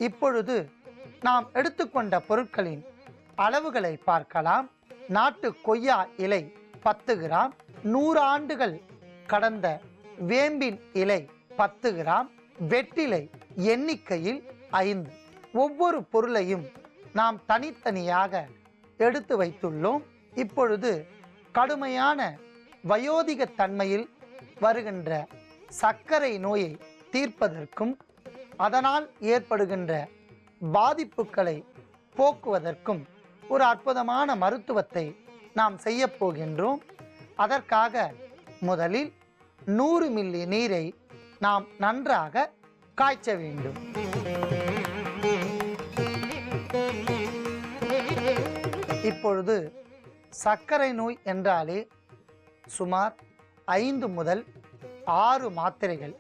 இப்பொழுது நாம் எடுத்துக்கொண்ட பொருட்களின் அளவுகளை பார்க்கலாம். நாட்டு கொய்யா இலை 10 கிராம், 100 ஆண்டுகள் கடந்த வேம்பின் இலை 10 கிராம், வெற்றிலை எண்ணிக்கையில் 5. ஒவ்வொரு பொருளையும் நாம் தனித்தனியாக எடுத்து வைத்துள்ளோம். இப்பொழுது கடுமையான வயோதிக தன்மையில் வருகின்ற சர்க்கரை நோயை தீர்ப்பதற்கும் அதனால் ஏற்படுகின்ற பாதிப்புகளை போக்குவதற்கும் ஒரு அற்புதமான மருத்துவத்தை நாம் செய்ய போகின்றோம். அதற்காக முதலில் 100 மில்லி நீரை நாம் நன்றாக காய்ச்ச வேண்டும். இப்பொழுது சர்க்கரை நோய் என்றாலே சுமார் 5 முதல் 6 மாத்திரைகள்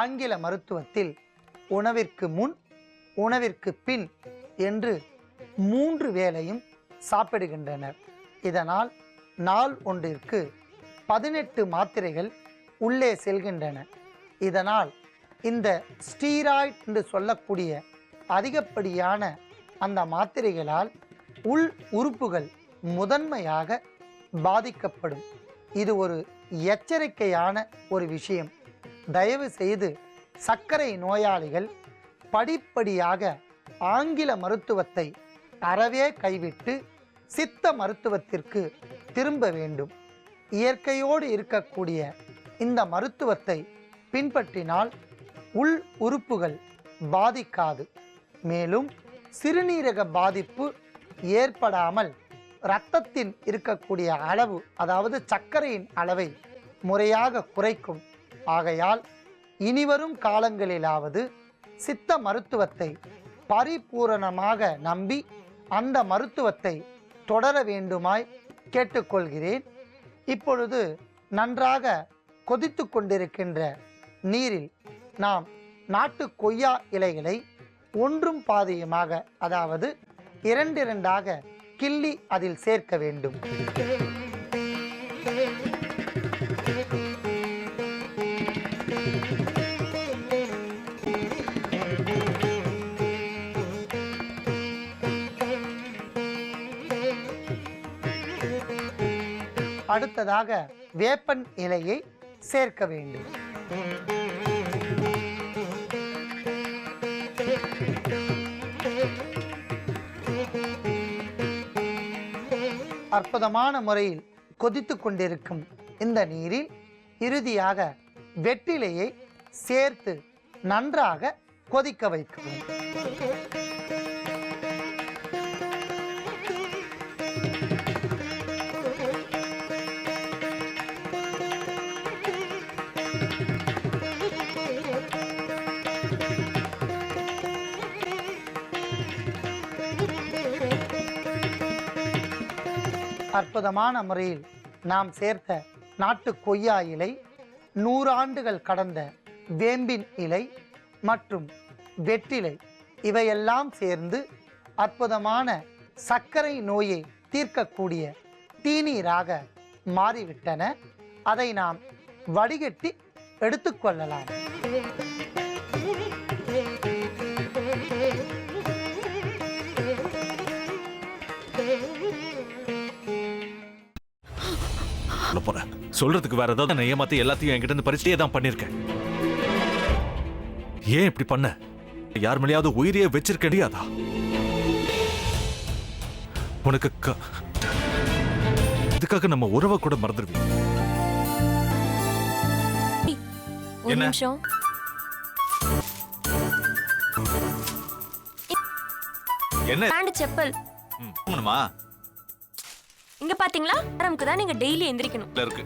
ஆங்கில மருத்துவத்தில் உணவிற்கு முன் உணவிற்கு பின் என்று 3 வேளையும் சாப்பிடுகின்றனர். இதனால் நாள் ஒன்றிற்கு 18 மாத்திரைகள் உள்ளே செல்கின்றன. இதனால் இந்த ஸ்டீராய்டு என்று சொல்லக்கூடிய அதிகப்படியான அந்த மாத்திரைகளால் உள் உறுப்புகள் முதன்மையாக பாதிக்கப்படும். இது ஒரு எச்சரிக்கையான ஒரு விஷயம். தயவு செய்து சர்க்கரை நோயாளிகள் படிப்படியாக ஆங்கில மருத்துவத்தை அறவே கைவிட்டு சித்த மருத்துவத்திற்கு திரும்ப வேண்டும். இயற்கையோடு இருக்கக்கூடிய இந்த மருத்துவத்தை பின்பற்றினால் உள் உறுப்புகள் பாதிக்காது. மேலும் சிறுநீரக பாதிப்பு ஏற்படாமல் இரத்தத்தின் இருக்கக்கூடிய அளவு, அதாவது சர்க்கரையின் அளவை முறையாக குறைக்கும். ஆகையால் இனிவரும் காலங்களிலாவது சித்த மருத்துவத்தை பரிபூரணமாக நம்பி அந்த மருத்துவத்தை தொடர வேண்டுமாய் கேட்டுக்கொள்கிறேன். இப்பொழுது நன்றாக கொதித்து கொண்டிருக்கின்ற நீரில் நாம் நாட்டு கொய்யா இலைகளை ஒன்றும் பாதியுமாக, அதாவது 2 கிள்ளி அதில் சேர்க்க வேண்டும். அடுத்ததாக வேப்பன் இலையை சேர்க்க வேண்டும். அற்புதமான முறையில் கொதித்து கொண்டிருக்கும் இந்த நீரில் இறுதியாக வெற்றிலையை சேர்த்து நன்றாக கொதிக்க வைக்கவும். அற்புதமான முறையில் நாம் சேர்த்த நாட்டு கொய்யா இலை, 100 ஆண்டுகள் கடந்த வேம்பின் இலை மற்றும் வெற்றிலை இவையெல்லாம் சேர்ந்து அற்புதமான சர்க்கரை நோயை தீர்க்கக்கூடிய தீநீராக மாறிவிட்டன. அதை நாம் வடிகட்டி எடுத்துக்கொள்ளலாம். சொல்றதுக்கு வேற ஏதாவது நான் ஏமாத்தி எல்லாத்தையும் என்கிட்ட இருந்து பறிச்சே தான் பண்ணிருக்கேன். ஏன் இப்படி பண்ண? யார் மேலேயாவது உயிரியே வச்சிருக்க முடியாதா? உனக்கு இதுக்காக நம்ம உறவை கூட மறந்துடுவீங்க. ஒரு நிமிஷம். என்ன? செப்பல் இங்க பாத்தீங்களா? நமக்கு தான் நீங்க டெய்லி எந்திரிக்கணும். இருக்கு.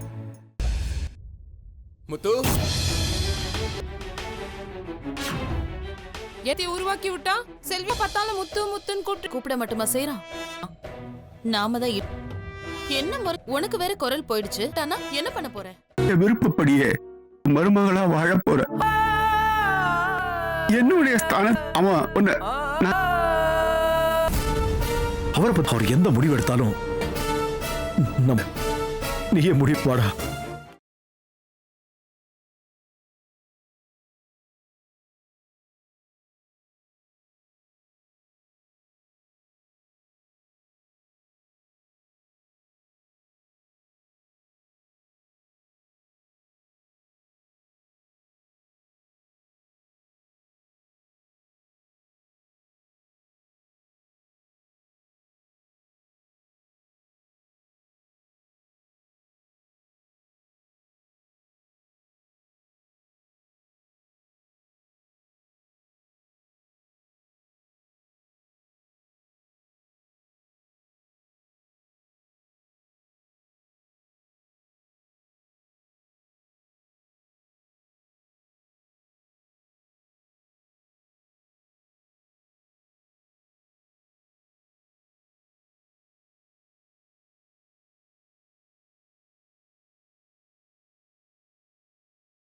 முத்து எதை உருவாக்கி விட்டா செல்வி பார்த்தாலும் முத்து முத்துன்னு கூப்பிட மட்டுமா செய்யறான்? நாம தான் என்ன உனக்கு வேற குரல் போயிடுச்சு. தானா என்ன பண்ண போற? விருப்பப்படியே மருமகளா வாழ போற. என்னுடைய ஸ்தானம் அவன் அவர் எந்த முடிவு எடுத்தாலும் நீயே முடிவு போடா.